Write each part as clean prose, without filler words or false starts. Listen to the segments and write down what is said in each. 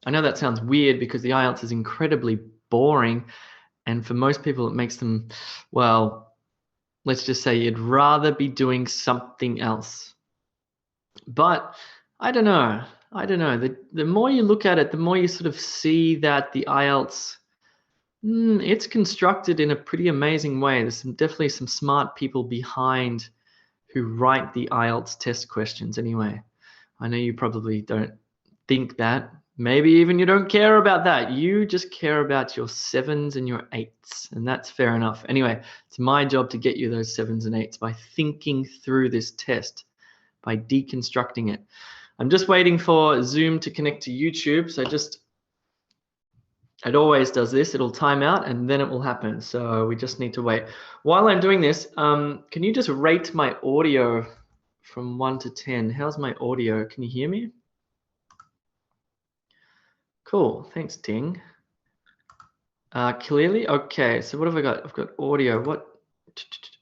I know that sounds weird because the IELTS is incredibly boring, and for most people it makes them, well, let's just say you'd rather be doing something else. But I don't know. The more you look at it, the more you sort of see that the IELTS, it's constructed in a pretty amazing way. There's definitely some smart people behind who write the IELTS test questions anyway. I know you probably don't think that. Maybe even you don't care about that. You just care about your 7s and your 8s, and that's fair enough. Anyway, it's my job to get you those 7s and 8s by thinking through this test, by deconstructing it. I'm just waiting for Zoom to connect to YouTube, so it always does this. It'll time out and then it will happen. So we just need to wait. While I'm doing this, can you just rate my audio from 1 to 10? How's my audio? Can you hear me? Cool. Thanks, Ting. Clearly? Okay. So what have I got? I've got audio. What?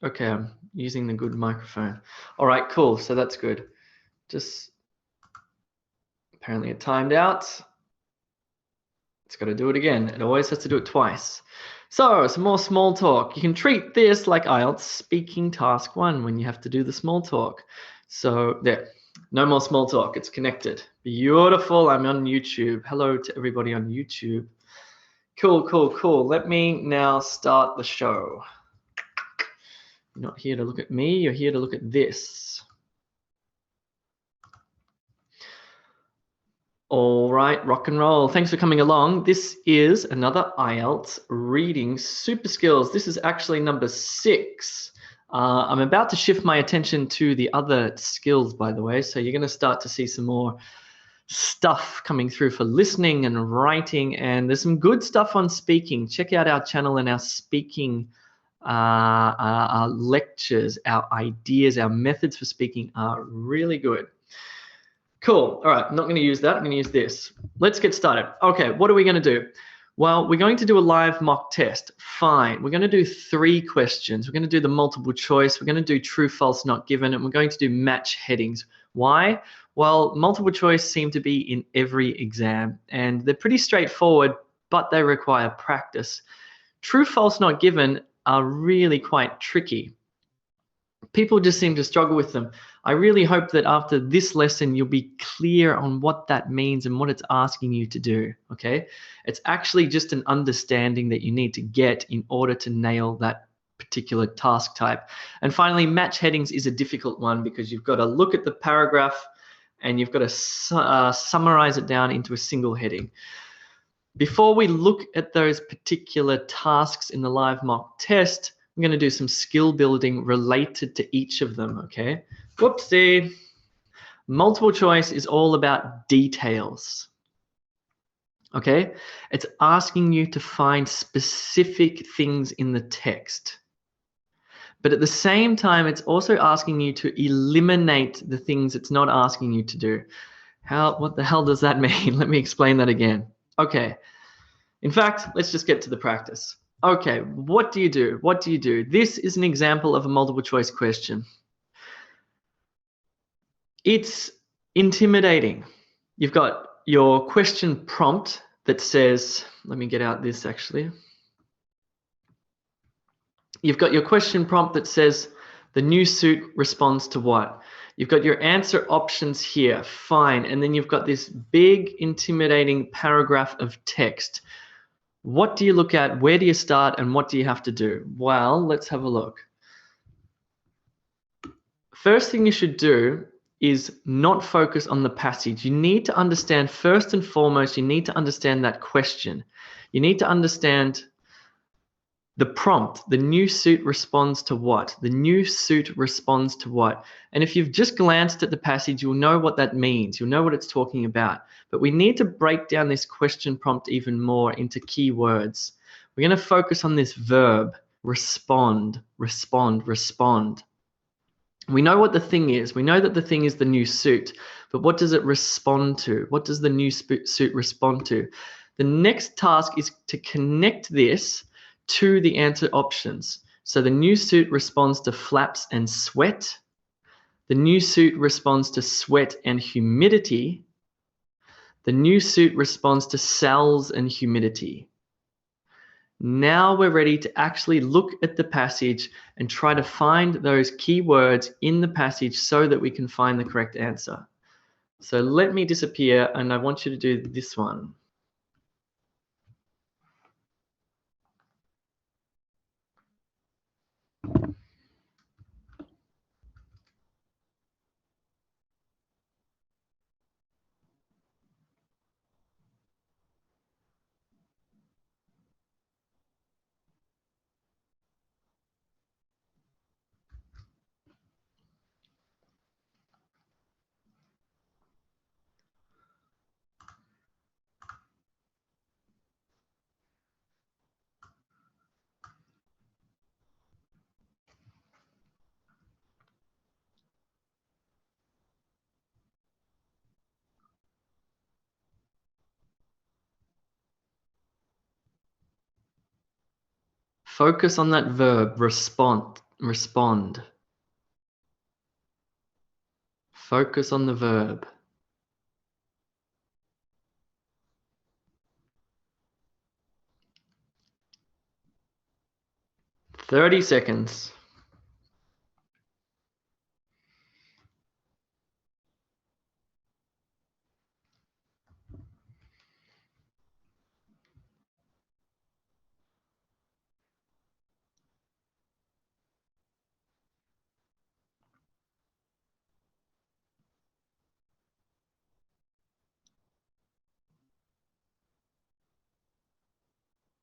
Okay, I'm using the good microphone. All right, cool. So that's good. Just apparently it timed out. It's got to do it again. It always has to do it twice. So some more small talk. You can treat this like IELTS speaking task 1 when you have to do the small talk. So there, no more small talk. It's connected. Beautiful. I'm on YouTube. Hello to everybody on YouTube. Cool, cool, cool. Let me now start the show. You're not here to look at me. You're here to look at this. All right, rock and roll. Thanks for coming along. This is another IELTS reading super skills. This is actually number 6. I'm about to shift my attention to the other skills, by the way. So you're going to start to see some more stuff coming through for listening and writing. And there's some good stuff on speaking. Check out our channel and our speaking our lectures, our ideas, our methods for speaking are really good. Cool. All right, I'm not going to use that. I'm going to use this. Let's get started. Okay, what are we going to do? Well, we're going to do a live mock test. Fine. We're going to do 3 questions. We're going to do the multiple choice. We're going to do true, false, not given, and we're going to do match headings. Why? Well, multiple choice seem to be in every exam, and they're pretty straightforward, but they require practice. True, false, not given are really quite tricky. People just seem to struggle with them. I really hope that after this lesson, you'll be clear on what that means and what it's asking you to do, okay? It's actually just an understanding that you need to get in order to nail that particular task type. And finally, match headings is a difficult one because you've got to look at the paragraph and you've got to summarize it down into a single heading. Before we look at those particular tasks in the live mock test, I'm going to do some skill building related to each of them, okay? Whoopsie. Multiple choice is all about details, okay? It's asking you to find specific things in the text. But at the same time, it's also asking you to eliminate the things it's not asking you to do. What the hell does that mean? Let me explain that again. Okay. In fact, let's just get to the practice. Okay, what do you do? What do you do? This is an example of a multiple choice question. It's intimidating. You've got your question prompt that says, let me get out this actually. You've got your question prompt that says, the new suit responds to what? You've got your answer options here, fine. And then you've got this big intimidating paragraph of text. What do you look at? Where do you start? And what do you have to do? Well, let's have a look. First thing you should do is not focus on the passage. You need to understand, first and foremost, you need to understand that question. You need to understand the prompt. The new suit responds to what? The new suit responds to what? And if you've just glanced at the passage, you'll know what that means. You'll know what it's talking about. But we need to break down this question prompt even more into key words. We're going to focus on this verb, respond, respond, respond. We know what the thing is. We know that the thing is the new suit. But what does it respond to? What does the new suit respond to? The next task is to connect this to the answer options. So the new suit responds to flaps and sweat. The new suit responds to sweat and humidity. The The new suit responds to cells and humidity. Now we're ready to actually look at the passage and try to find those key words in the passage so that we can find the correct answer. So let me disappear, and I want you to do this one. Focus on that verb, respond. Focus on the verb. 30 seconds.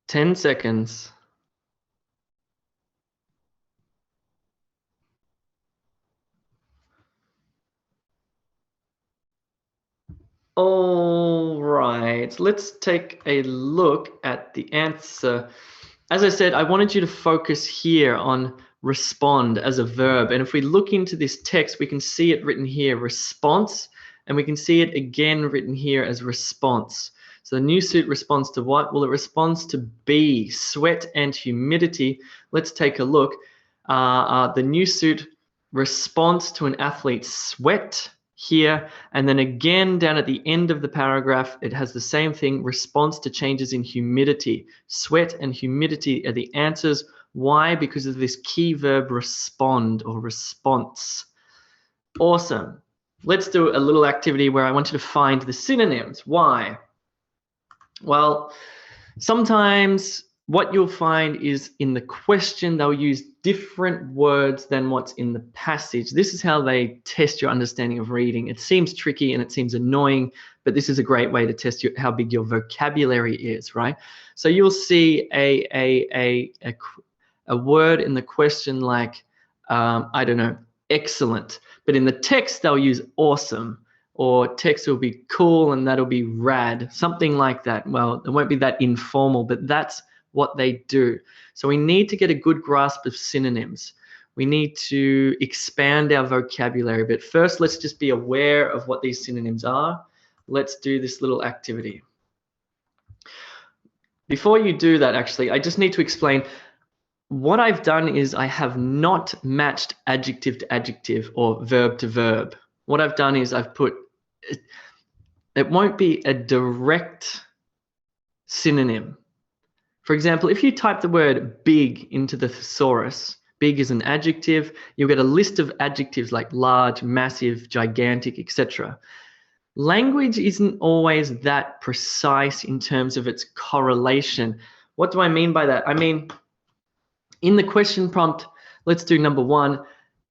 Ten seconds. All right, let's take a look at the answer. As I said, I wanted you to focus here on respond as a verb. And if we look into this text, we can see it written here, response, and we can see it again written here as response. So the new suit responds to what? Well, it responds to B, sweat and humidity. Let's take a look. The new suit responds to an athlete's sweat here, and then again down at the end of the paragraph it has the same thing, response to changes in humidity. Sweat and humidity are the answers. Why? Because of this key verb respond or response. Awesome. Let's do a little activity where I want you to find the synonyms. Why? Well, sometimes what you'll find is in the question they'll use different words than what's in the passage. This is how they test your understanding of reading. It seems tricky and it seems annoying, but this is a great way to test how big your vocabulary is, right? So you'll see a word in the question like, I don't know, excellent. But in the text, they'll use awesome, or text will be cool and that'll be rad, something like that. Well, it won't be that informal, but that's what they do. So we need to get a good grasp of synonyms. We need to expand our vocabulary. But first, let's just be aware of what these synonyms are. Let's do this little activity. Before you do that, actually, I just need to explain what I've done is I have not matched adjective to adjective or verb to verb. What I've done is I've put, it won't be a direct synonym. For example, if you type the word big into the thesaurus, big is an adjective, you'll get a list of adjectives like large, massive, gigantic, etc. Language isn't always that precise in terms of its correlation. What do I mean by that? I mean, in the question prompt, let's do number one.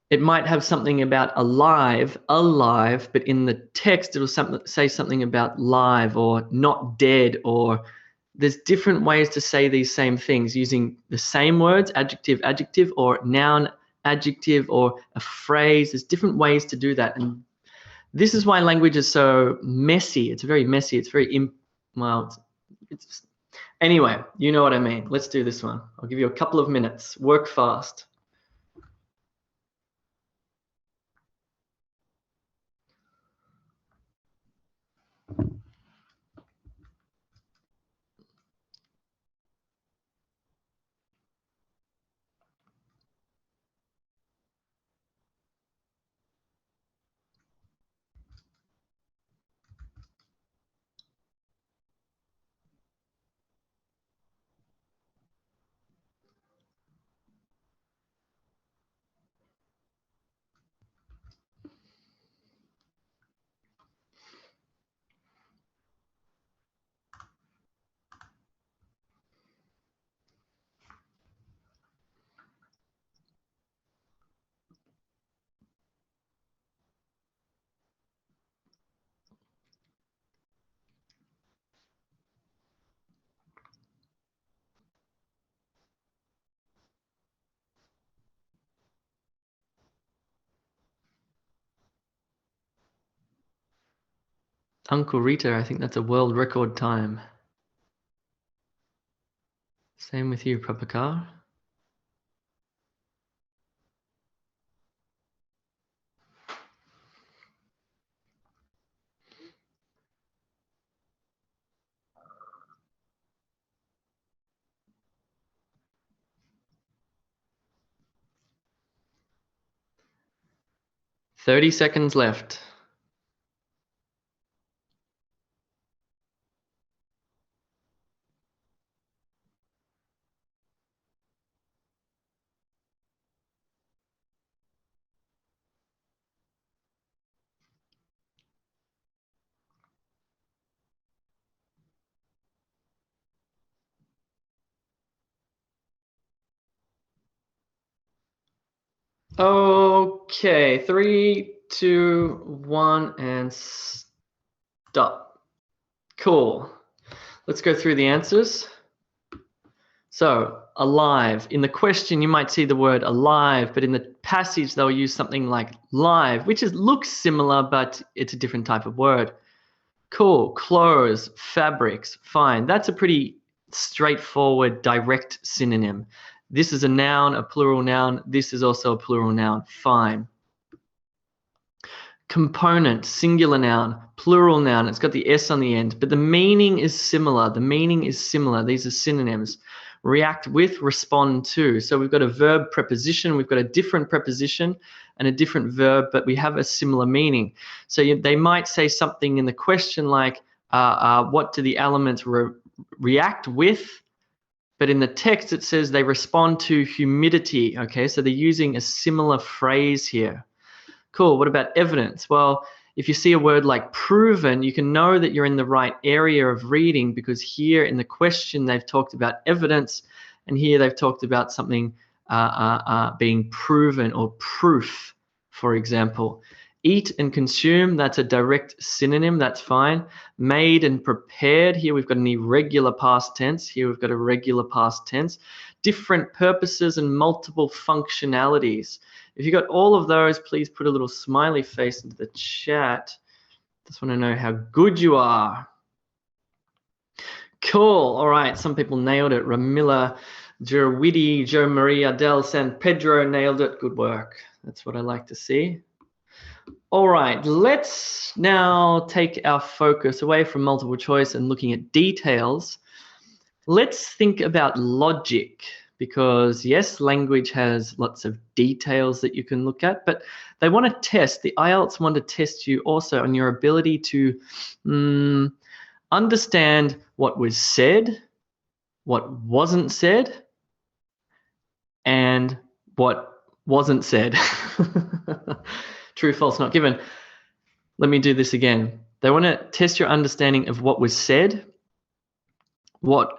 It might have something about alive, but in the text, it'll say something about live or not dead, or there's different ways to say these same things using the same words, adjective, adjective, or noun, adjective, or a phrase. There's different ways to do that. And this is why language is so messy. It's very messy. It's very, anyway, you know what I mean. Let's do this one. I'll give you a couple of minutes. Work fast. Uncle Rita, I think that's a world record time. Same with you, Prabhakar. "30 seconds left. Okay, 3, 2, 1, and stop. Cool. Let's go through the answers. So, alive. In the question, you might see the word alive, but in the passage, they'll use something like live, which looks similar, but it's a different type of word. Cool. Clothes, fabrics, fine. That's a pretty straightforward, direct synonym. This is a noun, a plural noun. This is also a plural noun. Fine. Component, singular noun, plural noun. It's got the S on the end, but the meaning is similar. The meaning is similar. These are synonyms. React with, respond to. So we've got a verb preposition. We've got a different preposition and a different verb, but we have a similar meaning. So they might say something in the question like, what do the elements react with? But in the text, it says they respond to humidity. Okay, so they're using a similar phrase here. Cool. What about evidence? Well, if you see a word like proven, you can know that you're in the right area of reading, because here in the question, they've talked about evidence, and here they've talked about something being proven or proof, for example. Eat and consume, that's a direct synonym, that's fine. Made and prepared, here we've got an irregular past tense, here we've got a regular past tense. Different purposes and multiple functionalities. If you got all of those, please put a little smiley face into the chat. Just want to know how good you are. Cool. All right. Some people nailed it. Ramila, Jerwidi, Joe Maria, Del San Pedro nailed it. Good work. That's what I like to see. All right. Let's now take our focus away from multiple choice and looking at details. Let's think about logic. Because yes, language has lots of details that you can look at, but they want to test, the IELTS want to test you also on your ability to understand what was said, what wasn't said, and what wasn't said. True, false, not given. Let me do this again. They want to test your understanding of what was said, what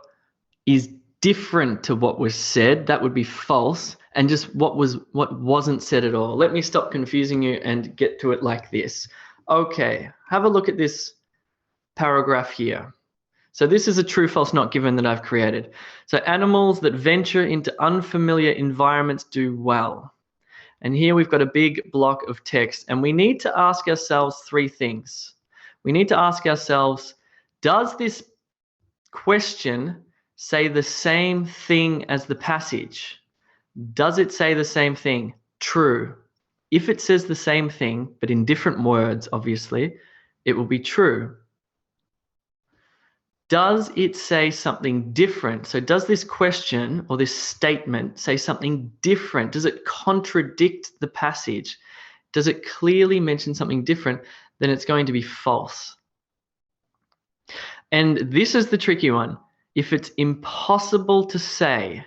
is different to what was said, that would be false, and just what wasn't said at all. Let me stop confusing you and get to it like this. Okay, have a look at this paragraph here. So this is a true, false, not given that I've created. So animals that venture into unfamiliar environments do well. And here we've got a big block of text, and we need to ask ourselves 3 things. We need to ask ourselves, does this question say the same thing as the passage? Does it say the same thing? True. If it says the same thing, but in different words, obviously, it will be true. Does it say something different? So does this question or this statement say something different? Does it contradict the passage? Does it clearly mention something different? Then it's going to be false. And this is the tricky one. If it's impossible to say,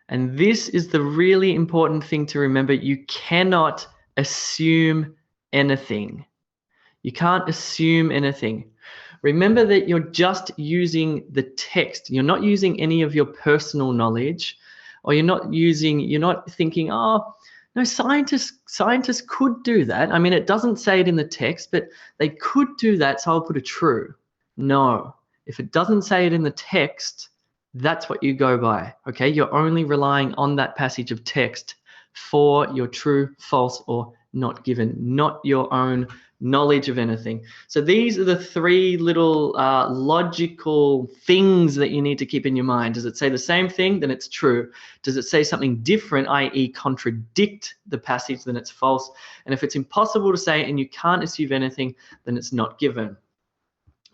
and this is the really important thing to remember, you cannot assume anything. You can't assume anything. Remember that you're just using the text. You're not using any of your personal knowledge, or you're not thinking, oh, no, scientists could do that. I mean, it doesn't say it in the text, but they could do that, so I'll put a true. No. If it doesn't say it in the text, that's what you go by, okay? You're only relying on that passage of text for your true, false, or not given, not your own knowledge of anything. So these are the three little logical things that you need to keep in your mind. Does it say the same thing? Then it's true. Does it say something different, i.e. contradict the passage? Then it's false. And if it's impossible to say and you can't assume anything, then it's not given.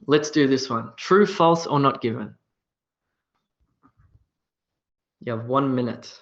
Let's do this one. True, false, or not given? You have 1 minute.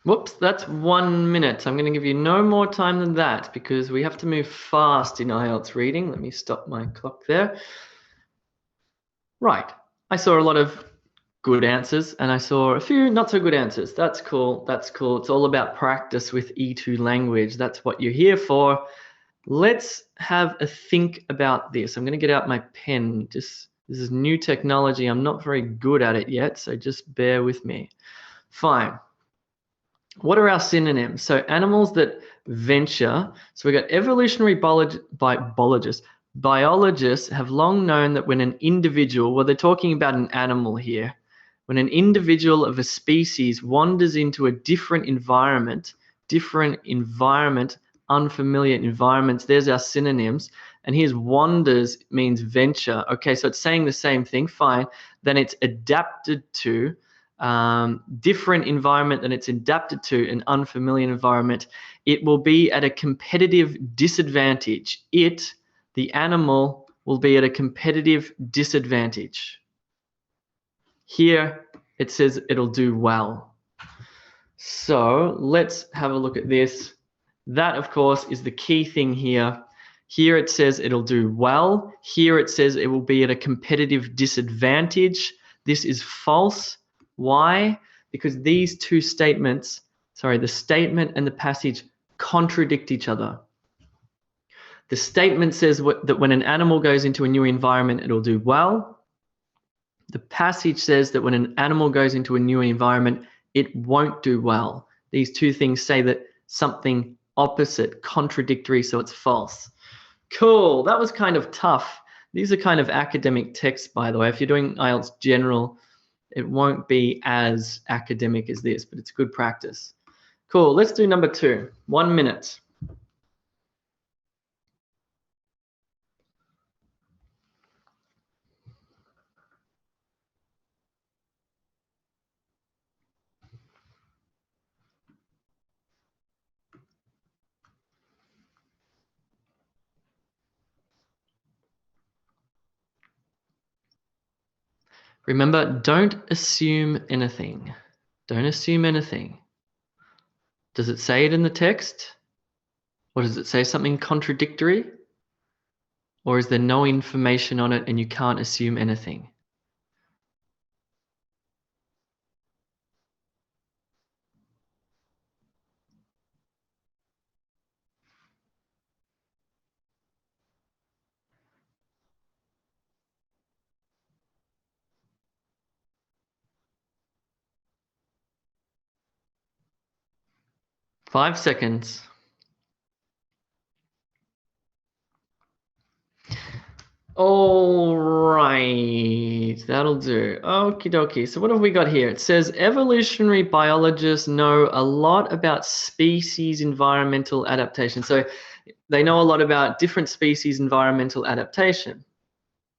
Whoops, that's 1 minute. I'm going to give you no more time than that because we have to move fast in IELTS reading. Let me stop my clock there. Right. I saw a lot of good answers and I saw a few not so good answers. That's cool. That's cool. It's all about practice with E2 language. That's what you're here for. Let's have a think about this. I'm going to get out my pen. This is new technology. I'm not very good at it yet, so just bear with me. Fine. What are our synonyms? So animals that venture. So we got evolutionary biologists have long known that when an individual, well, they're talking about an animal here, when an individual of a species wanders into a different environment, unfamiliar environments, there's our synonyms. And here's wanders means venture. Okay, so it's saying the same thing, fine. Then it's adapted to different environment than it's adapted to, an unfamiliar environment. It will be at a competitive disadvantage. The animal, will be at a competitive disadvantage. Here it says it'll do well. So let's have a look at this. That, of course, is the key thing here. Here it says it'll do well. Here it says it will be at a competitive disadvantage. This is false. Why? Because these two statements, the statement and the passage contradict each other. The statement says that when an animal goes into a new environment, it'll do well. The passage says that when an animal goes into a new environment, it won't do well. These two things say that something opposite, contradictory, so it's false. Cool, that was kind of tough. These are kind of academic texts, by the way. If you're doing IELTS general, it won't be as academic as this, but it's good practice. Cool, let's do number 2. 1 minute. Remember, don't assume anything. Don't assume anything. Does it say it in the text? Or does it say something contradictory? Or is there no information on it and you can't assume anything? Five seconds. All right, that'll do. Okie dokie. So what have we got here? It says evolutionary biologists know a lot about species environmental adaptation. So they know a lot about different species environmental adaptation.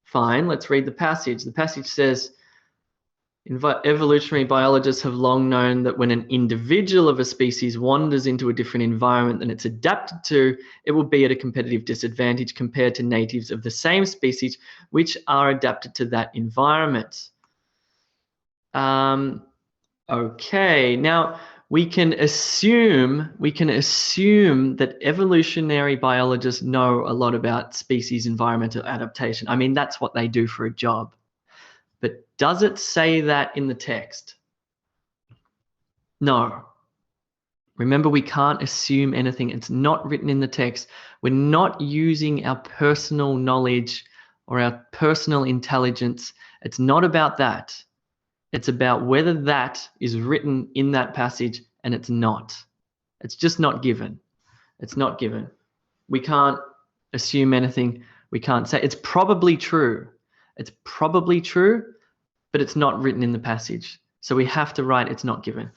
Fine, let's read the passage. The passage says, Evolutionary biologists have long known that when an individual of a species wanders into a different environment than it's adapted to, it will be at a competitive disadvantage compared to natives of the same species which are adapted to that environment. Okay, now we can assume that evolutionary biologists know a lot about species environmental adaptation. I mean, that's what they do for a job. But does it say that in the text? No. Remember, we can't assume anything. It's not written in the text. We're not using our personal knowledge or our personal intelligence. It's not about that. It's about whether that is written in that passage, and it's not. It's just not given. It's not given. We can't assume anything. We can't say it's probably true. It's probably true, but it's not written in the passage. So we have to write it's not given.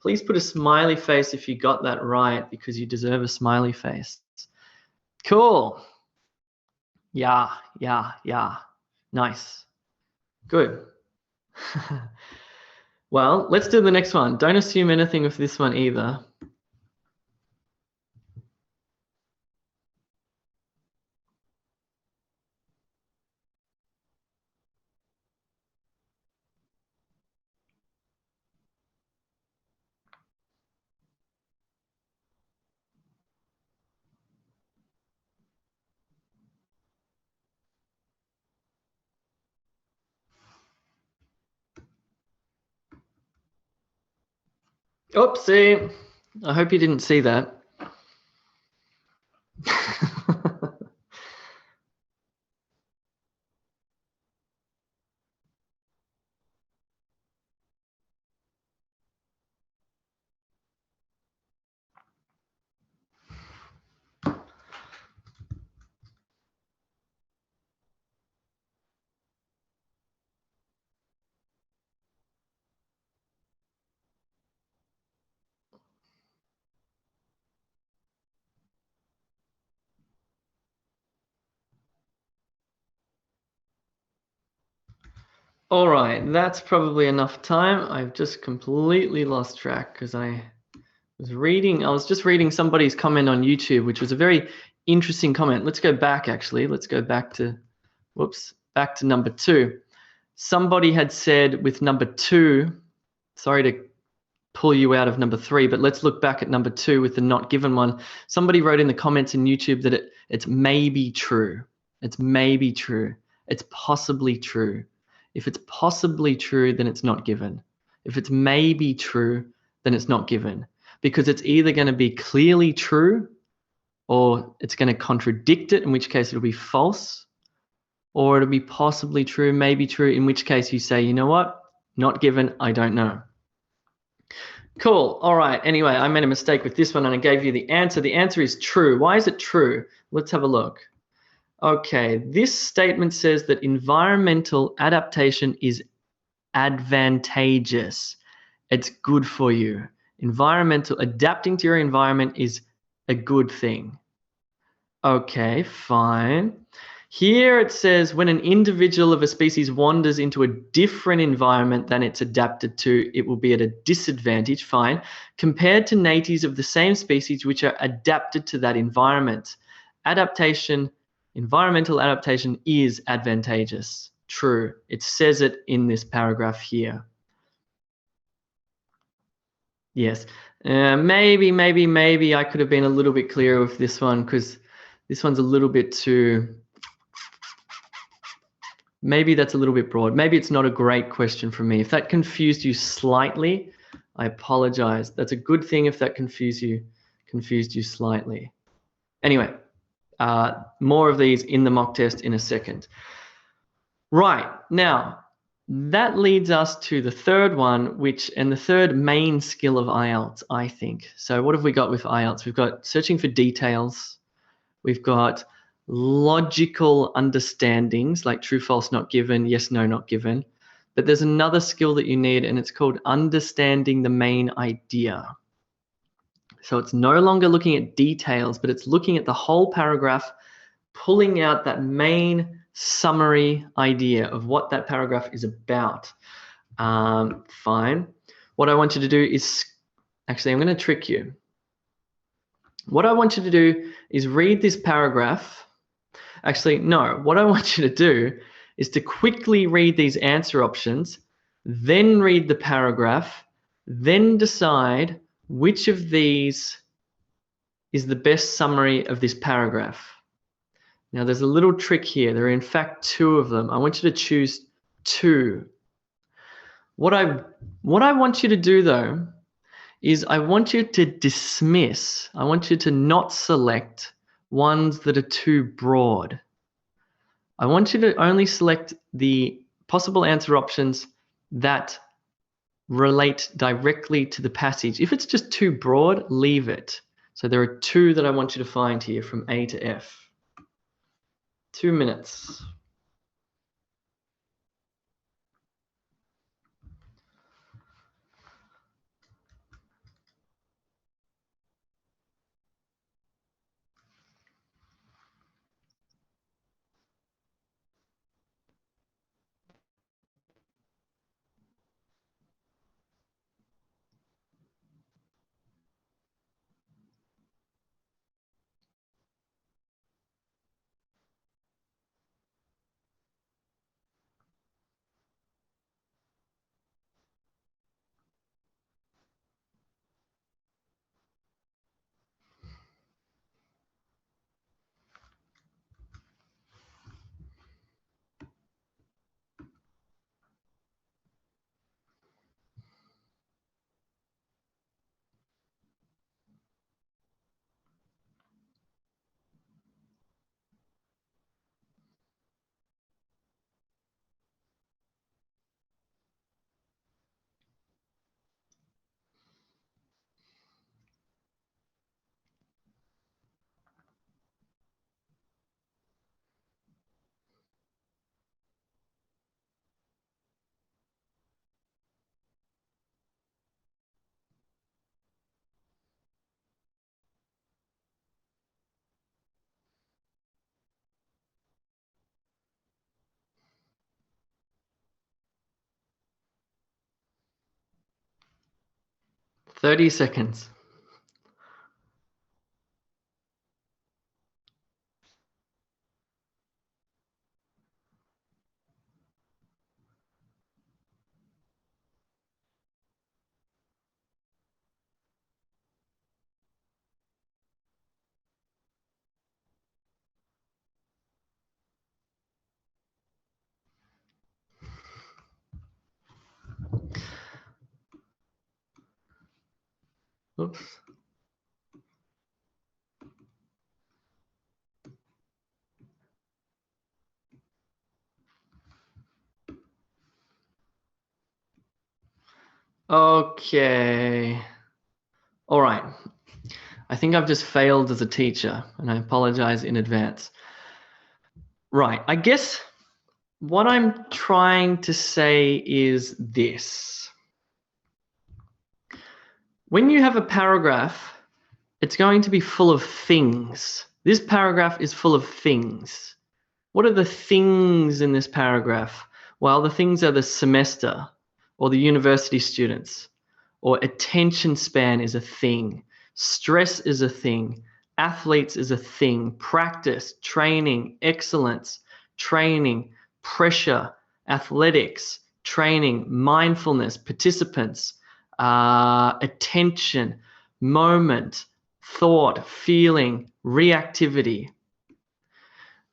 Please put a smiley face if you got that right, because you deserve a smiley face. Cool. Yeah. Nice. Good. Well, let's do the next one. Don't assume anything with this one either. Oopsie. I hope you didn't see that. All right, that's probably enough time. I've just completely lost track because I was just reading somebody's comment on YouTube, which was a very interesting comment. Let's go back actually. Let's go back to, back to number 2. Somebody had said with number 2, sorry to pull you out of number 3, but let's look back at number 2 with the not given one. Somebody wrote in the comments in YouTube that it's maybe true. It's maybe true. It's possibly true. If it's possibly true, then it's not given. If it's maybe true, then it's not given, because it's either going to be clearly true or it's going to contradict it, in which case it'll be false, or it'll be possibly true, maybe true, in which case you say, you know what, not given, I don't know. Cool. All right. Anyway, I made a mistake with this one and I gave you the answer. The answer is true. Why is it true? Let's have a look. Okay, this statement says that environmental adaptation is advantageous. It's good for you. Adapting to your environment is a good thing. Okay, fine. Here it says when an individual of a species wanders into a different environment than it's adapted to, it will be at a disadvantage, fine, compared to natives of the same species which are adapted to that environment. Environmental adaptation is advantageous. True. It says it in this paragraph here. Yes. Maybe I could have been a little bit clearer with this one, because this one's a little bit too... Maybe that's a little bit broad. Maybe it's not a great question for me. If that confused you slightly, I apologize. That's a good thing if that confused you slightly. Anyway, more of these in the mock test in a second. Right, now that leads us to the third one, and the third main skill of IELTS, I think. So what have we got with IELTS? We've got searching for details. We've got logical understandings like true, false, not given, yes, no, not given. But there's another skill that you need, and it's called understanding the main idea. So it's no longer looking at details, but it's looking at the whole paragraph, pulling out that main summary idea of what that paragraph is about. Fine. What I want you to do is, actually, I'm going to trick you. What I want you to do is read this paragraph. Actually, no, what I want you to do is to quickly read these answer options, then read the paragraph, then decide which of these is the best summary of this paragraph. Now, there's a little trick here. There are, in fact, two of them. I want you to choose two. What I want you to do, though, is I want you to dismiss. I want you to not select ones that are too broad. I want you to only select the possible answer options that relate directly to the passage. If it's just too broad, leave it. So there are two that I want you to find here from A to F. 2 minutes. Thirty seconds. Oops. Okay. All right. I think I've just failed as a teacher, and I apologize in advance. Right. I guess what I'm trying to say is this. When you have a paragraph, it's going to be full of things. This paragraph is full of things. What are the things in this paragraph? Well, the things are the semester or the university students, or attention span is a thing. Stress is a thing. Athletes is a thing. Practice, training, excellence, training, pressure, athletics, training, mindfulness, participants, attention, moment, thought, feeling, reactivity.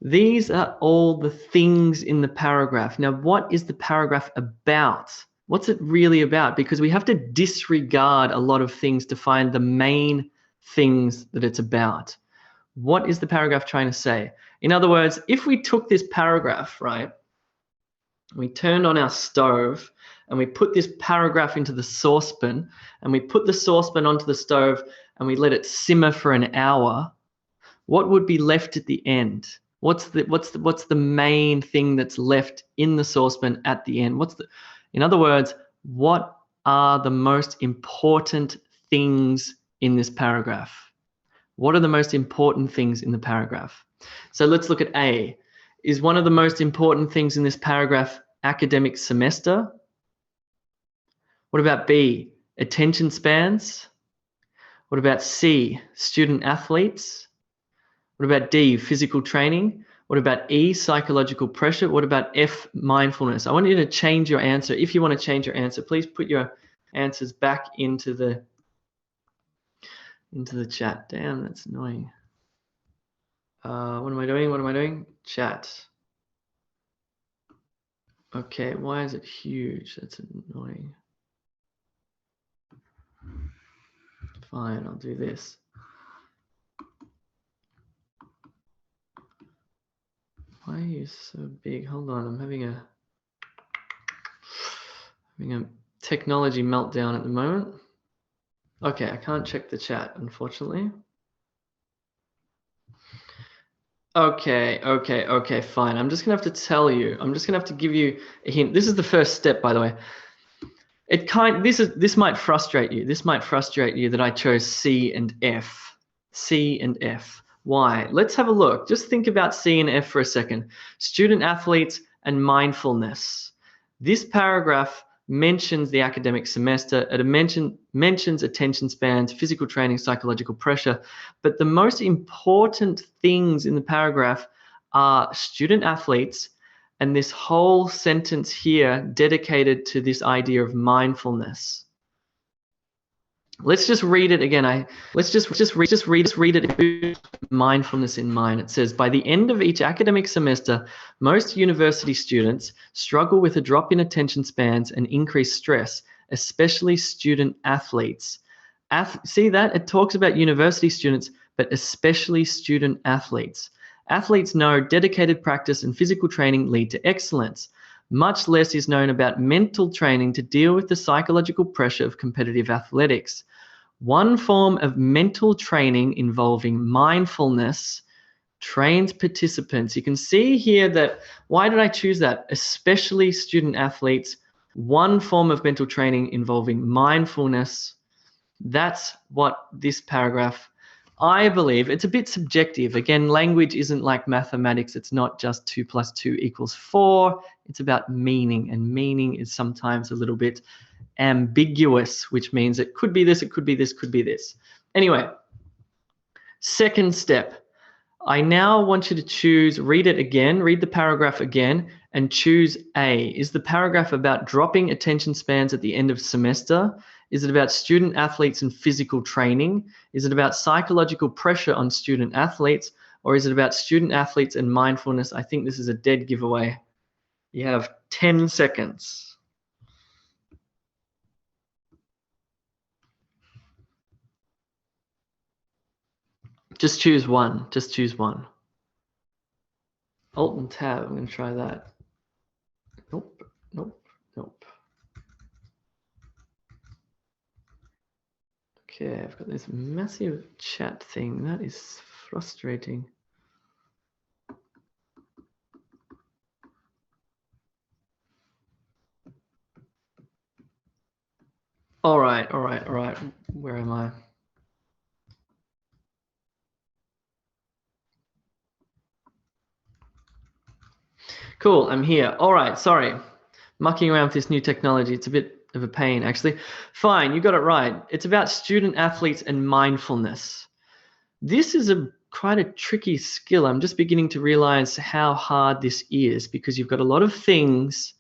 These are all the things in the paragraph. Now, what is the paragraph about? What's it really about? Because we have to disregard a lot of things to find the main things that it's about. What is the paragraph trying to say? In other words, if we took this paragraph, right, we turned on our stove and we put this paragraph into the saucepan and we put the saucepan onto the stove and we let it simmer for an hour, what would be left at the end? What's the main thing that's left in the saucepan at the end? In other words, what are the most important things in this paragraph? What are the most important things in the paragraph? So let's look at A. Is one of the most important things in this paragraph academic semester? What about B, attention spans? What about C, student athletes? What about D, physical training? What about E, psychological pressure? What about F, mindfulness? I want you to change your answer. If you want to change your answer, please put your answers back into the chat. Damn, that's annoying. What am I doing? What am I doing? Chat. Okay, why is it huge? That's annoying. Fine, I'll do this. Why are you so big? Hold on, I'm having a technology meltdown at the moment. Okay, I can't check the chat, unfortunately. Okay, fine. I'm just gonna have to tell you. I'm just gonna have to give you a hint. This is the first step, by the way. This might frustrate you. This might frustrate you that I chose C and F. C and F. Why? Let's have a look. Just think about C and F for a second. Student athletes and mindfulness. This paragraph mentions the academic semester. It mentions attention spans, physical training, psychological pressure. But the most important things in the paragraph are student athletes and this whole sentence here dedicated to this idea of mindfulness. Let's just read it again. Let's just read it with mindfulness in mind. It says, by the end of each academic semester, most university students struggle with a drop in attention spans and increased stress, especially student athletes. See that? It talks about university students, but especially student athletes. Athletes know dedicated practice and physical training lead to excellence. Much less is known about mental training to deal with the psychological pressure of competitive athletics. One form of mental training involving mindfulness trains participants. You can see here that, why did I choose that? Especially student athletes, one form of mental training involving mindfulness. That's what this paragraph, I believe, it's a bit subjective. Again, language isn't like mathematics. It's not just 2 + 2 = 4. It's about meaning, and meaning is sometimes a little bit ambiguous, which means it could be this, it could be this, could be this. Anyway, second step. I now want you to choose, read it again, read the paragraph again, and choose A. Is the paragraph about dropping attention spans at the end of semester? Is it about student athletes and physical training? Is it about psychological pressure on student athletes? Or is it about student athletes and mindfulness? I think this is a dead giveaway. You have 10 seconds. Just choose one. Just choose one. Alt and Tab. I'm going to try that. Nope. Nope. Nope. Okay, I've got this massive chat thing. That is frustrating. All right. Where am I? Cool, I'm here. All right, sorry. Mucking around with this new technology. It's a bit of a pain, actually. Fine, you got it right. It's about student athletes and mindfulness. This is quite a tricky skill. I'm just beginning to realize how hard this is, because you've got a lot of things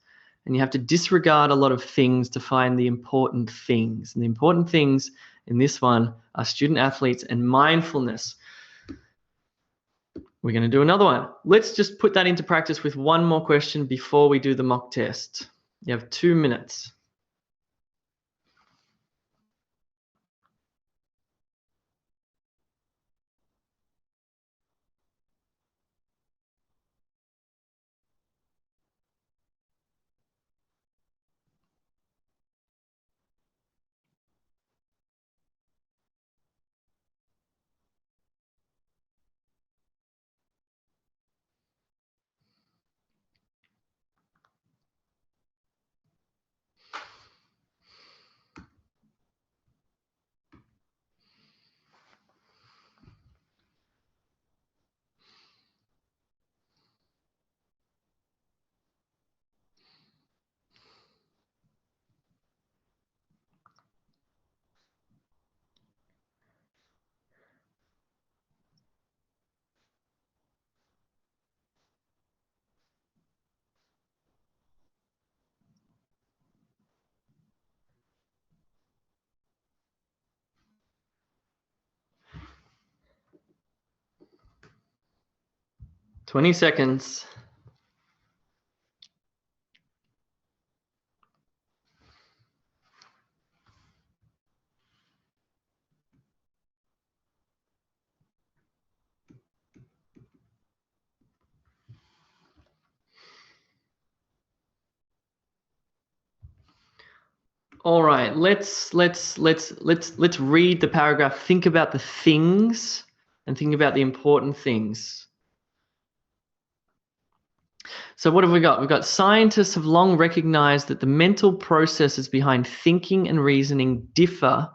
and you have to disregard a lot of things to find the important things. And the important things in this one are student athletes and mindfulness. We're going to do another one. Let's just put that into practice with one more question before we do the mock test. You have 2 minutes. 20 seconds. All right, let's read the paragraph. Think about the things and think about the important things. So what have we got? We've got scientists have long recognized that the mental processes behind thinking and reasoning differ.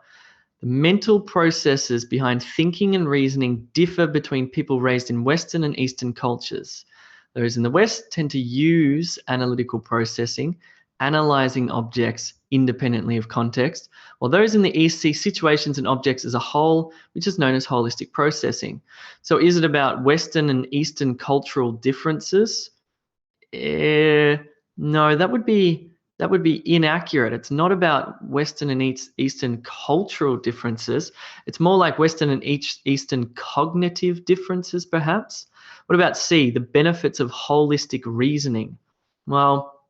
The mental processes behind thinking and reasoning differ between people raised in Western and Eastern cultures. Those in the West tend to use analytical processing, analyzing objects independently of context, while those in the East see situations and objects as a whole, which is known as holistic processing. So is it about Western and Eastern cultural differences? No, that would be inaccurate. It's not about Western and Eastern cultural differences. It's more like Western and Eastern cognitive differences, perhaps. What about C, the benefits of holistic reasoning? Well,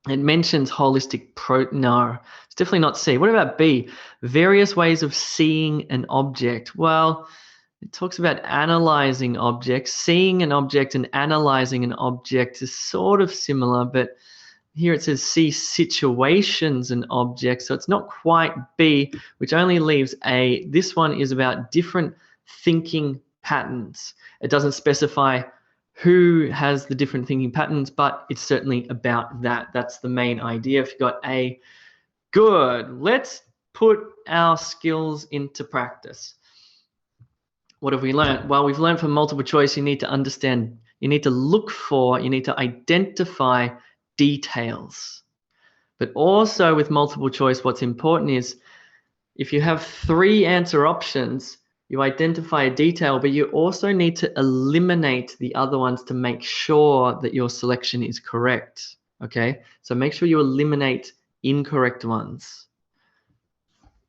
it mentions holistic no, it's definitely not C. What about B, various ways of seeing an object? Well, it talks about analyzing objects. Seeing an object and analyzing an object is sort of similar, but here it says see situations and objects. So it's not quite B, which only leaves A. This one is about different thinking patterns. It doesn't specify who has the different thinking patterns, but it's certainly about that. That's the main idea. If you got A, good. Let's put our skills into practice. What have we learned? Well, we've learned from multiple choice, you need to understand, you need to look for, you need to identify details. But also with multiple choice, what's important is if you have 3 answer options, you identify a detail, but you also need to eliminate the other ones to make sure that your selection is correct. Okay, so make sure you eliminate incorrect ones.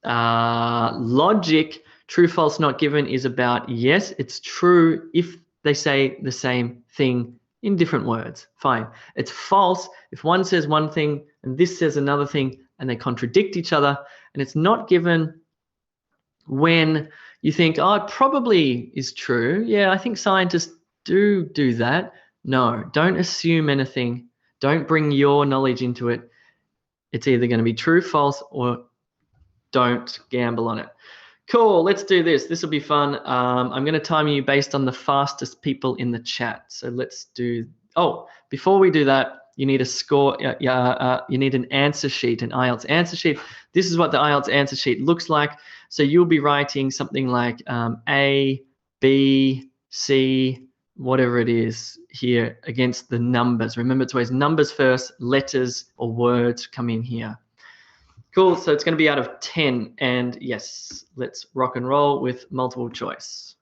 Logic, true, false, not given, is about yes, it's true if they say the same thing in different words. Fine. It's false if one says one thing and this says another thing and they contradict each other. And it's not given when you think, oh, it probably is true. Yeah, I think scientists do that. No, don't assume anything. Don't bring your knowledge into it. It's either going to be true, false, or don't gamble on it. Cool, let's do this. This will be fun. I'm going to time you based on the fastest people in the chat. So let's do, oh, before we do that, you need a score, you need an answer sheet, an IELTS answer sheet. This is what the IELTS answer sheet looks like. So you'll be writing something like A, B, C, whatever it is here against the numbers. Remember, it's always numbers first, letters or words come in here. Cool, so it's going to be out of 10, and yes, let's rock and roll with multiple choice.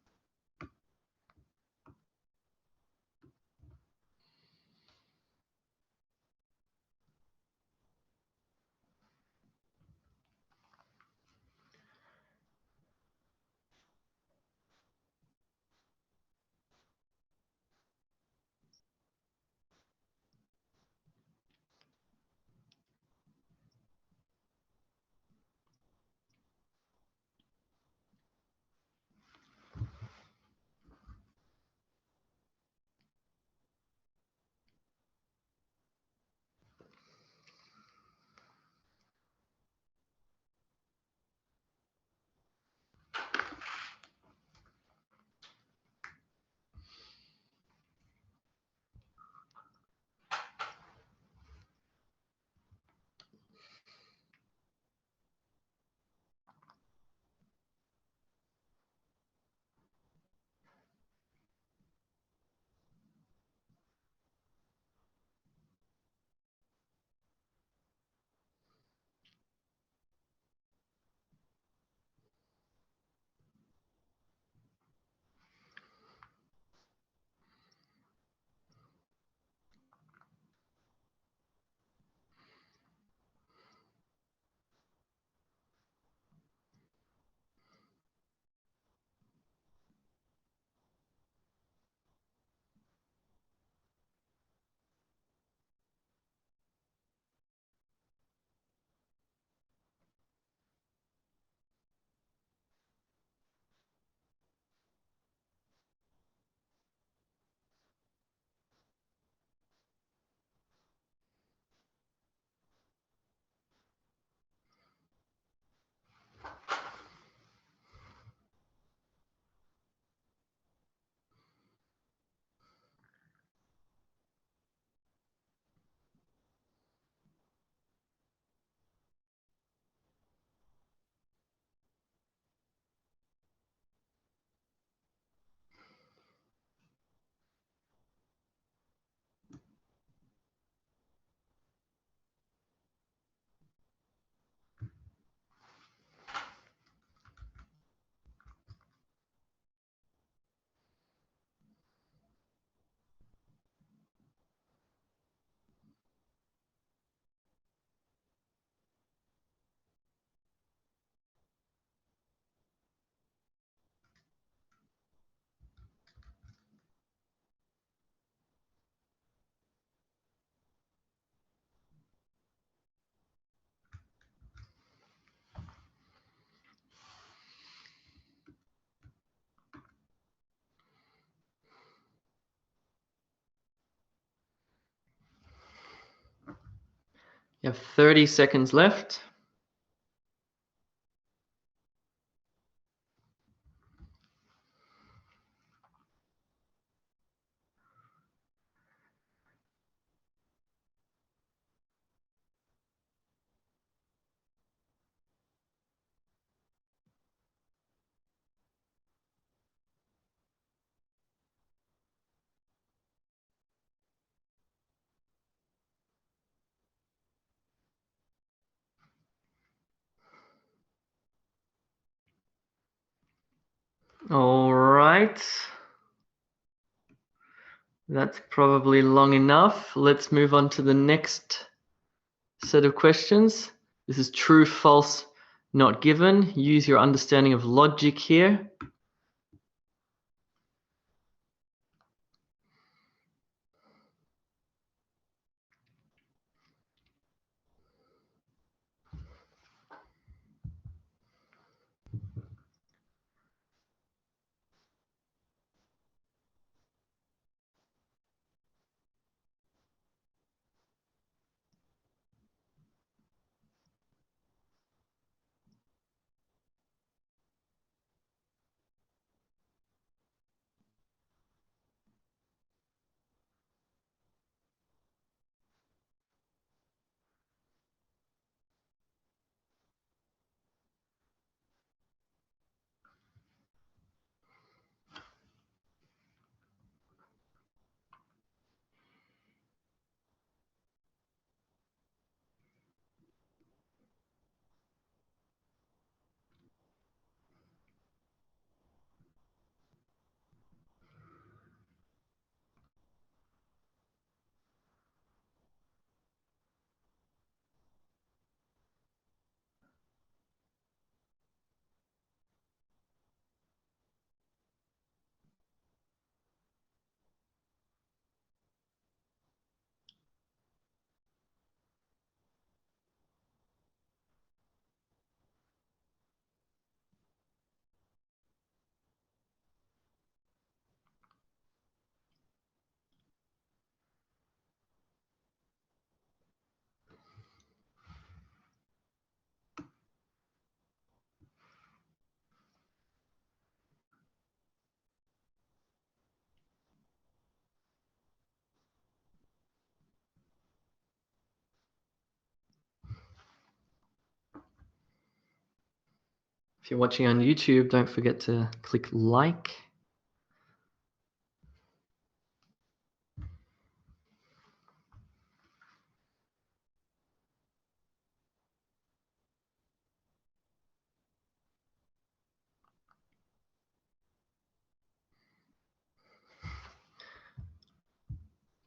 You have 30 seconds left. All right. That's probably long enough. Let's move on to the next set of questions. This is true, false, not given. Use your understanding of logic here. If you're watching on YouTube, don't forget to click like.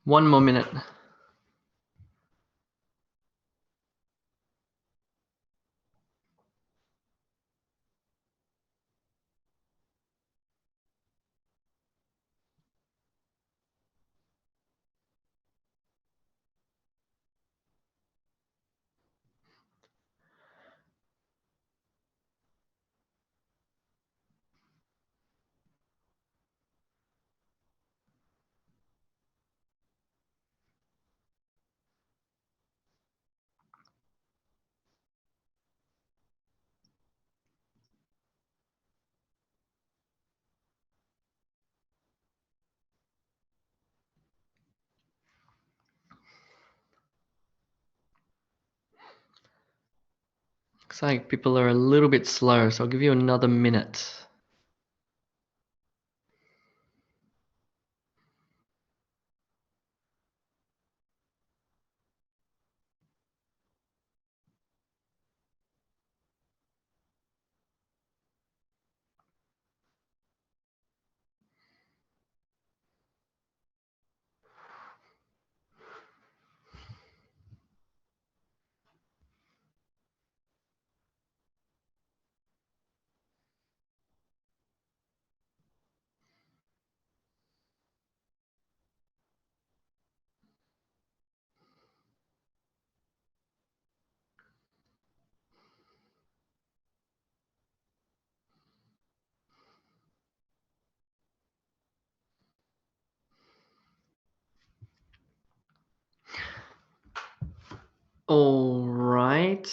One more minute. Looks like people are a little bit slow, so I'll give you another minute. All right.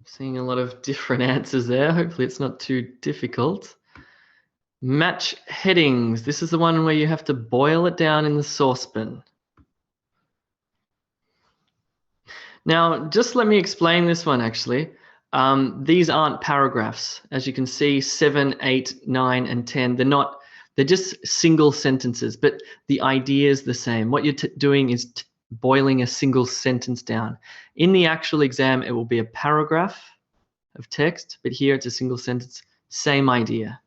Seeing a lot of different answers there. Hopefully it's not too difficult. Match headings. This is the one where you have to boil it down in the saucepan. Now, just let me explain this one actually. These aren't paragraphs. As you can see, 7, 8, 9, and 10, they're just single sentences, but the idea is the same. What you're doing is boiling a single sentence down. In the actual exam, it will be a paragraph of text, but here it's a single sentence, same idea.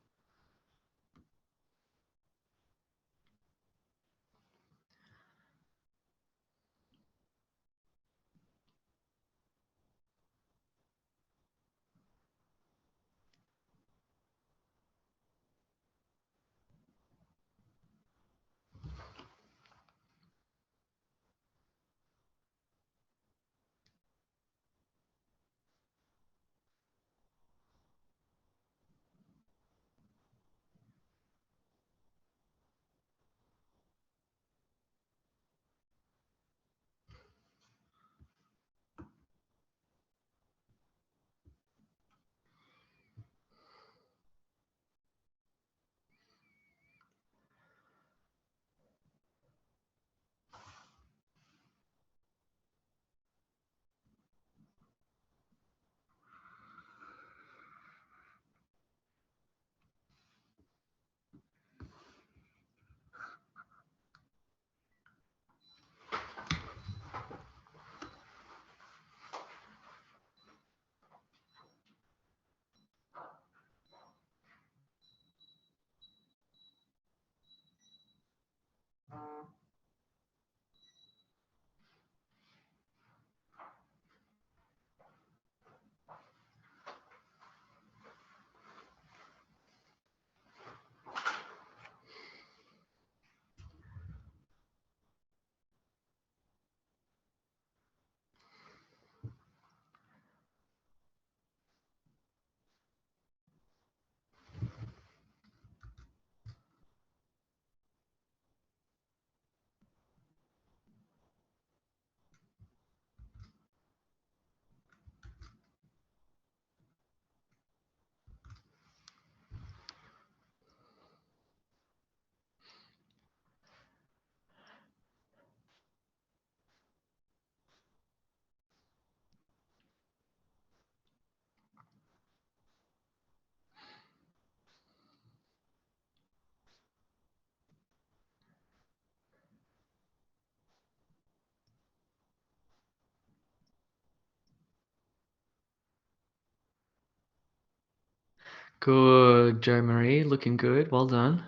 Good, Jo Marie, looking good. Well done.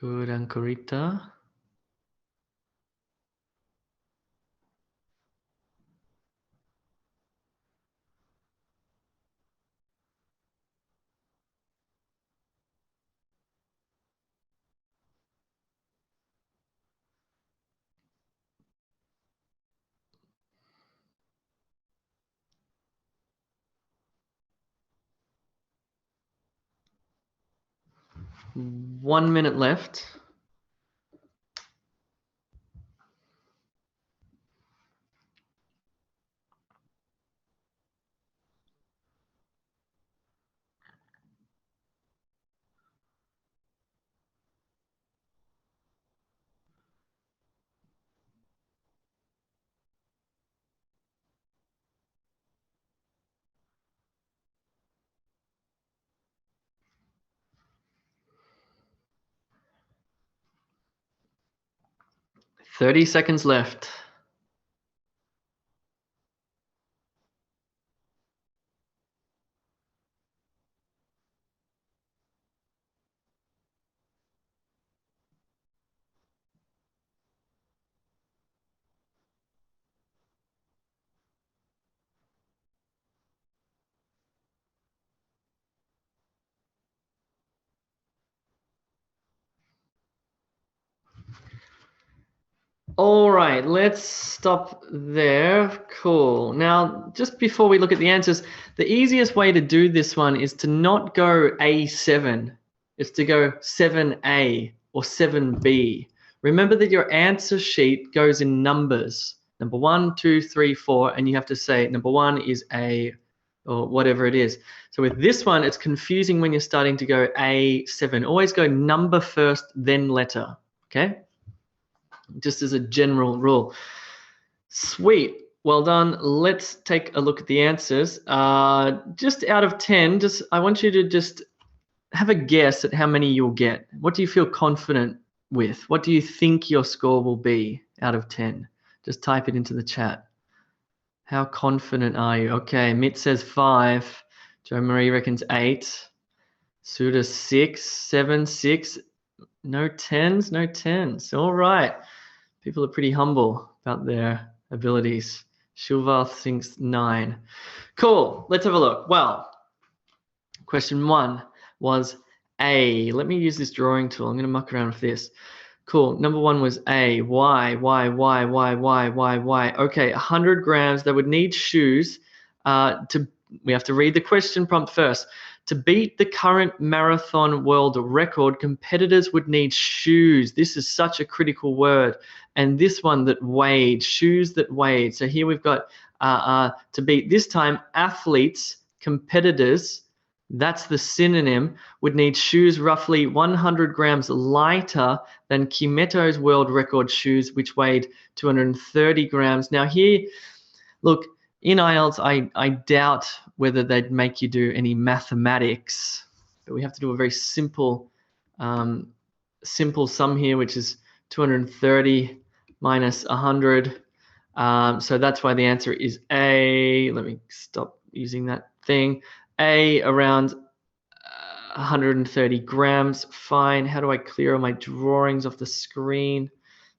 Good, Ancorita. One minute left. Thirty seconds left. All right, let's stop there. Cool. Now, just before we look at the answers, the easiest way to do this one is to not go A7. It's to go 7A or 7B, Remember that your answer sheet goes in numbers. Number 1, 2, 3, 4, and you have to say number 1 is A, or whatever it is. So with this one, it's confusing when you're starting to go A7. Always go number first, then letter, okay? Just as a general rule. Sweet, well done. Let's take a look at the answers. Just out of 10, I want you to just have a guess at how many you'll get. What do you feel confident with? What do you think your score will be out of 10? Just type it into the chat. How confident are you? Okay, Mitt says 5. Jo Marie reckons 8. Suda 6, 7, 6. No 10s, no 10s. All right. People are pretty humble about their abilities. Shilvarth thinks 9. Cool. Let's have a look. Well, question 1 was A. Let me use this drawing tool. I'm going to muck around with this. Cool. Number 1 was A. Why? Okay, 100 grams. They would need shoes we have to read the question prompt first. To beat the current marathon world record, competitors would need shoes. This is such a critical word. And this one that weighed, shoes that weighed. So here we've got to beat this time, athletes, competitors, that's the synonym, would need shoes roughly 100 grams lighter than Kimeto's world record shoes, which weighed 230 grams. Now here, look, in IELTS, I doubt whether they'd make you do any mathematics, but we have to do a very simple sum here, which is 230 minus 100. So that's why the answer is A. Let me stop using that thing. A, around 130 grams. Fine. How do I clear all my drawings off the screen?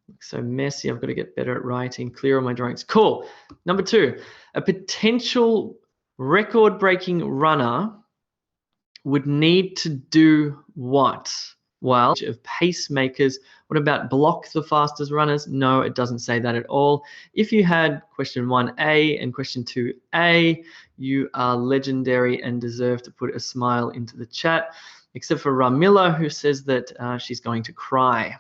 Looks so messy. I've got to get better at writing. Clear all my drawings. Cool. Number 2, a potential record-breaking runner would need to do what? Well, of pacemakers. What about block the fastest runners? No, it doesn't say that at all. If you had question 1A and question 2A, you are legendary and deserve to put a smile into the chat, except for Ramilla, who says that she's going to cry.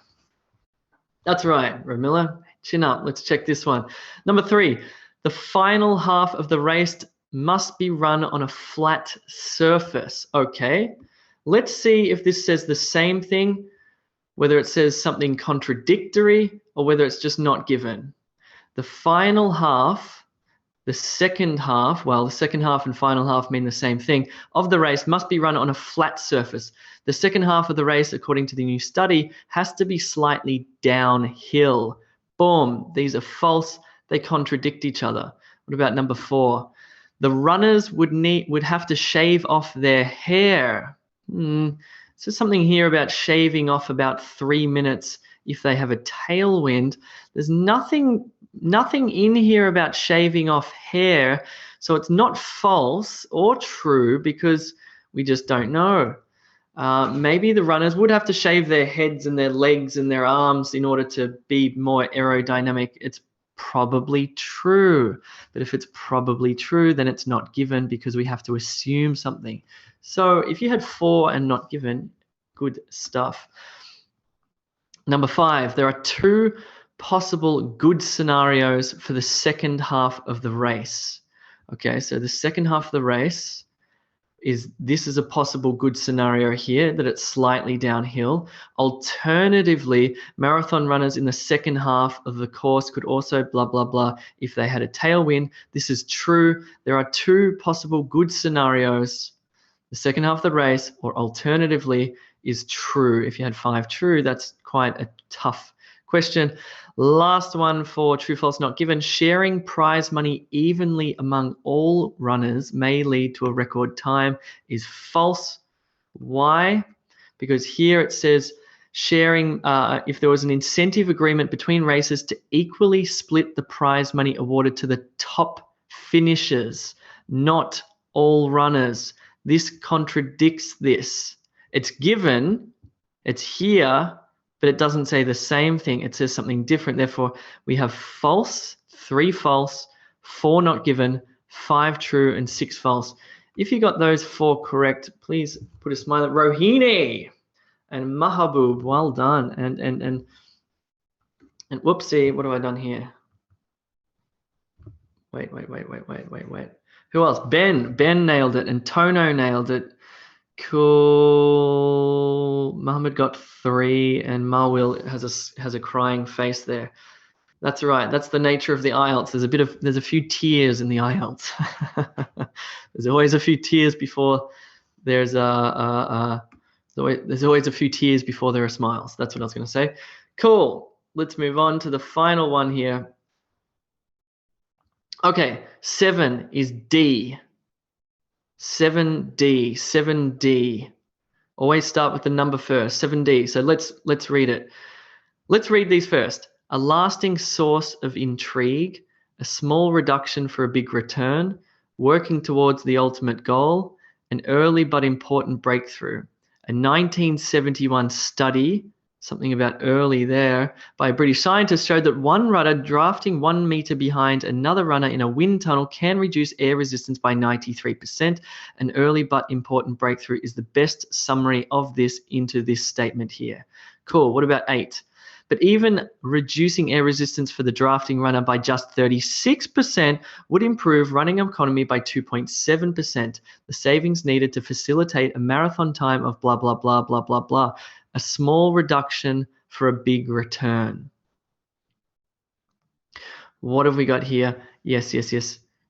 That's right, Ramilla, chin up. Let's check this one. Number 3, the final half of the race must be run on a flat surface. Okay, let's see if this says the same thing, whether it says something contradictory or whether it's just not given. The final half, the second half, well, the second half and final half mean the same thing, of the race must be run on a flat surface. The second half of the race, according to the new study, has to be slightly downhill. Boom, these are false. They contradict each other. What about number 4? The runners would have to shave off their hair. So something here about shaving off about 3 minutes if they have a tailwind. There's nothing in here about shaving off hair, so it's not false or true because we just don't know. Maybe the runners would have to shave their heads and their legs and their arms in order to be more aerodynamic. It's probably true, but if it's probably true, then it's not given because we have to assume something. So if you had 4 and not given, good stuff. Number 5, there are 2 possible good scenarios for the second half of the race. Okay, so the second half of the race this is a possible good scenario here, that it's slightly downhill. Alternatively, marathon runners in the second half of the course could also blah, blah, blah if they had a tailwind. This is true. There are 2 possible good scenarios. The second half of the race, or alternatively, is true. If you had 5 true, that's quite a tough question. Last one for true, false, not given. Sharing prize money evenly among all runners may lead to a record time is false. Why? Because here it says sharing, if there was an incentive agreement between racers to equally split the prize money awarded to the top finishers, not all runners. This contradicts this. It's given, it's here, but it doesn't say the same thing. It says something different. Therefore, we have false, 3 false, 4 not given, 5 true, and 6 false. If you got those 4 correct, please put a smile at Rohini and Mahabub. Well done. And And whoopsie, what have I done here? Wait. Who else? Ben nailed it, and Tono nailed it. Cool. Mohammed got 3, and Marwil has a crying face there. That's right. That's the nature of the IELTS. There's a few tears in the IELTS. There's always a few tears before there's there's always a few tears before there are smiles. That's what I was going to say. Cool. Let's move on to the final one here. Okay, 7 is D. 7D. Always start with the number first. 7D. So let's read it. Let's read these first. A lasting source of intrigue, a small reduction for a big return, working towards the ultimate goal, an early but important breakthrough. A 1971 study, something about early there, by a British scientist showed that one runner drafting 1 meter behind another runner in a wind tunnel can reduce air resistance by 93%. An early but important breakthrough is the best summary of this into this statement here. Cool. What about 8? But even reducing air resistance for the drafting runner by just 36% would improve running economy by 2.7%. The savings needed to facilitate a marathon time of blah, blah, blah, blah, blah, blah. A small reduction for a big return. What have we got here? Yes.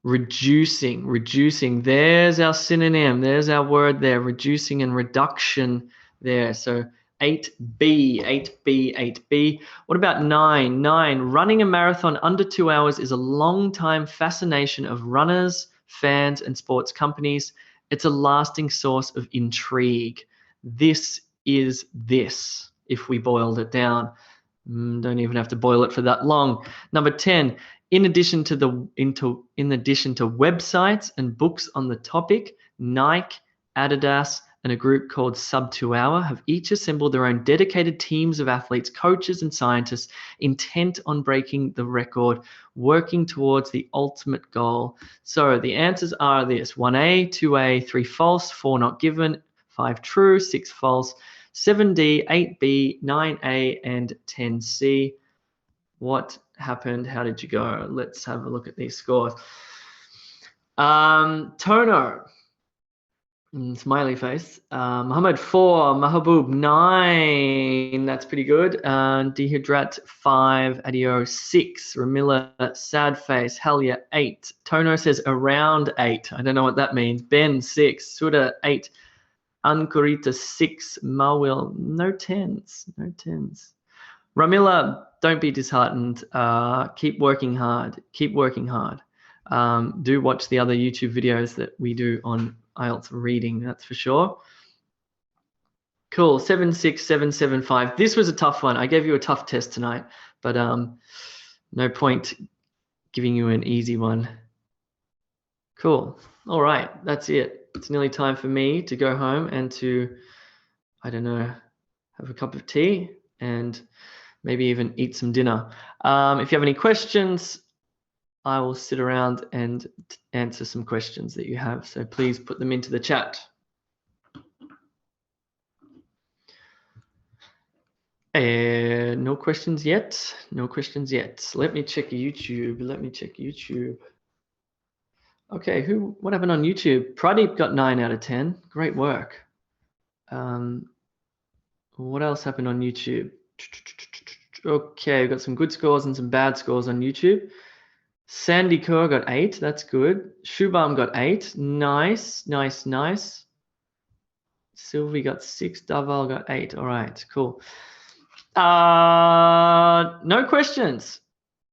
Reducing. There's our synonym. There's our word there. Reducing and reduction there. So 8B. What about 9? 9, running a marathon under 2 hours is a long-time fascination of runners, fans, and sports companies. It's a lasting source of intrigue. This is this, if we boiled it down. Don't even have to boil it for that long. Number 10, in addition to websites and books on the topic, Nike, Adidas, and a group called Sub 2 Hour have each assembled their own dedicated teams of athletes, coaches, and scientists intent on breaking the record, working towards the ultimate goal. So the answers are this: 1A, 2A, 3 false, 4 not given, 5 true, 6 false, 7D, 8B, 9A, and 10C. What happened? How did you go? Let's have a look at these scores. Tono. Smiley face. Muhammad 4, Mahabub 9. That's pretty good. Dehydrat 5, Adio 6, Ramila sad face, hell yeah 8. Tono says around 8. I don't know what that means. Ben 6, Suda 8, Ankurita 6, Mawil no 10s. Ramila, don't be disheartened. Keep working hard. Do watch the other YouTube videos that we do on IELTS reading, that's for sure. Cool. 76775. This was a tough one. I gave you a tough test tonight, but no point giving you an easy one. Cool. All right, that's it. It's nearly time for me to go home and to, I don't know, have a cup of tea and maybe even eat some dinner. If you have any questions, I will sit around and answer some questions that you have. So please put them into the chat. No questions yet. Let me check YouTube. Okay, what happened on YouTube? Pradeep got 9 out of 10. Great work. What else happened on YouTube? Okay, we've got some good scores and some bad scores on YouTube. Sandy Kaur got 8. That's good. Shubham got 8. Nice. Sylvie got 6. Daval got 8. All right, cool. No questions.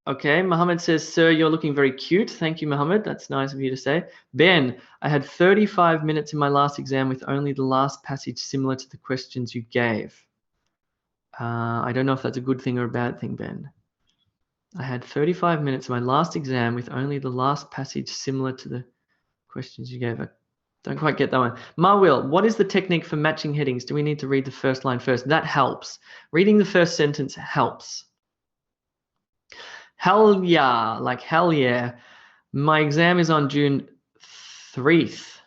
Okay, Mohammed says, sir, you're looking very cute. Thank you, Mohammed. That's nice of you to say. Ben, I had 35 minutes in my last exam with only the last passage similar to the questions you gave. I don't know if that's a good thing or a bad thing, Ben. I had 35 minutes in my last exam with only the last passage similar to the questions you gave. I don't quite get that one. Marwil, what is the technique for matching headings? Do we need to read the first line first? That helps. Reading the first sentence helps. Hell yeah, like hell yeah. My exam is on June 3rd.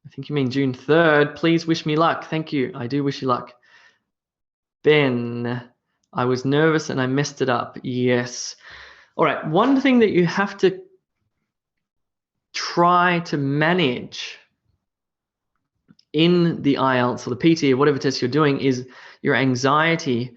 I think you mean June 3rd. Please wish me luck. Thank you. I do wish you luck. Ben, I was nervous and I messed it up. Yes. All right. One thing that you have to try to manage in the IELTS or the PT or whatever test you're doing is your anxiety.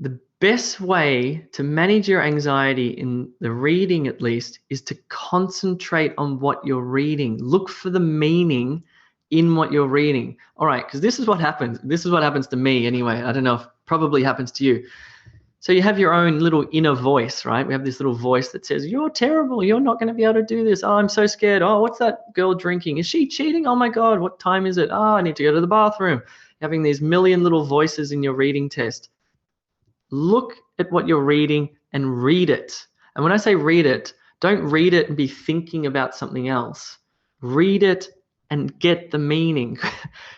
The best way to manage your anxiety in the reading, at least, is to concentrate on what you're reading. Look for the meaning in what you're reading. All right, because this is what happens. This is what happens to me anyway. I don't know if it probably happens to you. So you have your own little inner voice, right? We have this little voice that says, you're terrible. You're not going to be able to do this. Oh, I'm so scared. Oh, what's that girl drinking? Is she cheating? Oh my God, what time is it? Oh, I need to go to the bathroom. Having these million little voices in your reading test. Look at what you're reading and read it. And when I say read it, don't read it and be thinking about something else. Read it and get the meaning.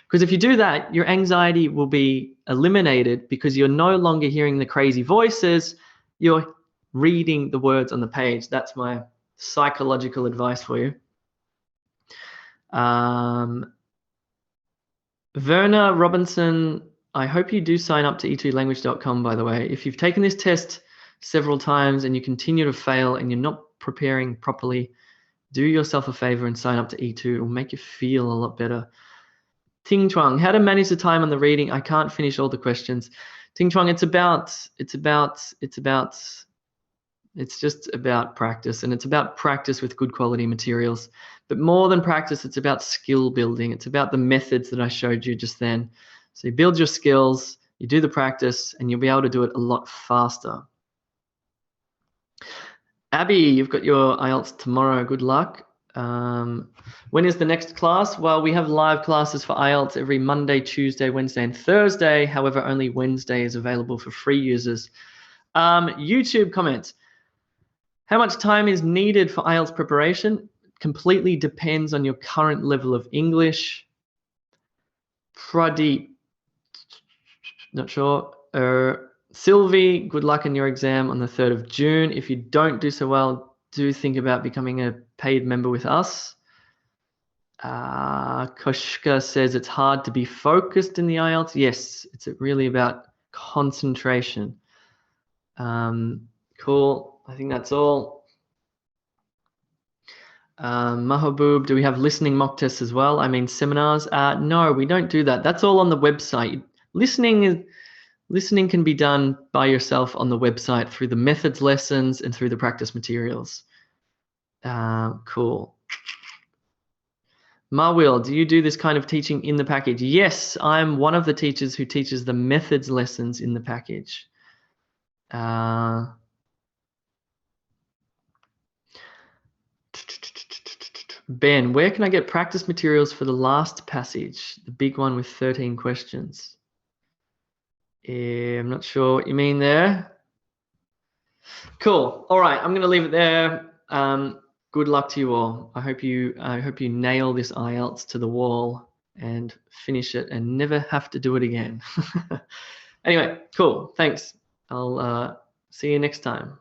Because if you do that, your anxiety will be eliminated because you're no longer hearing the crazy voices. You're reading the words on the page. That's my psychological advice for you. Verna Robinson, I hope you do sign up to e2language.com, by the way. If you've taken this test several times and you continue to fail and you're not preparing properly, do yourself a favor and sign up to E2. It will make you feel a lot better. Ting Chuang, how to manage the time on the reading? I can't finish all the questions. Ting Chuang, it's just about practice, and it's about practice with good quality materials. But more than practice, it's about skill building. It's about the methods that I showed you just then. So you build your skills, you do the practice, and you'll be able to do it a lot faster. Abby, you've got your IELTS tomorrow. Good luck. When is the next class? Well, we have live classes for IELTS every Monday, Tuesday, Wednesday, and Thursday. However, only Wednesday is available for free users. YouTube comments. How much time is needed for IELTS preparation? Completely depends on your current level of English. Pradeep, not sure. Sylvie, good luck in your exam on the 3rd of June. If you don't do so well, do think about becoming a paid member with us. Koshka says it's hard to be focused in the IELTS. Yes, it's really about concentration. Cool. I think that's all. Mahaboob, do we have listening mock tests as well? I mean, seminars? No, we don't do that. That's all on the website. Listening can be done by yourself on the website through the methods lessons and through the practice materials. Cool. Marwil, do you do this kind of teaching in the package? Yes, I'm one of the teachers who teaches the methods lessons in the package. Ben, where can I get practice materials for the last passage, the big one with 13 questions? I'm not sure what you mean there. Cool. All right, I'm going to leave it there. Good luck to you all. I hope you nail this IELTS to the wall and finish it and never have to do it again. Anyway, cool. Thanks. I'll see you next time.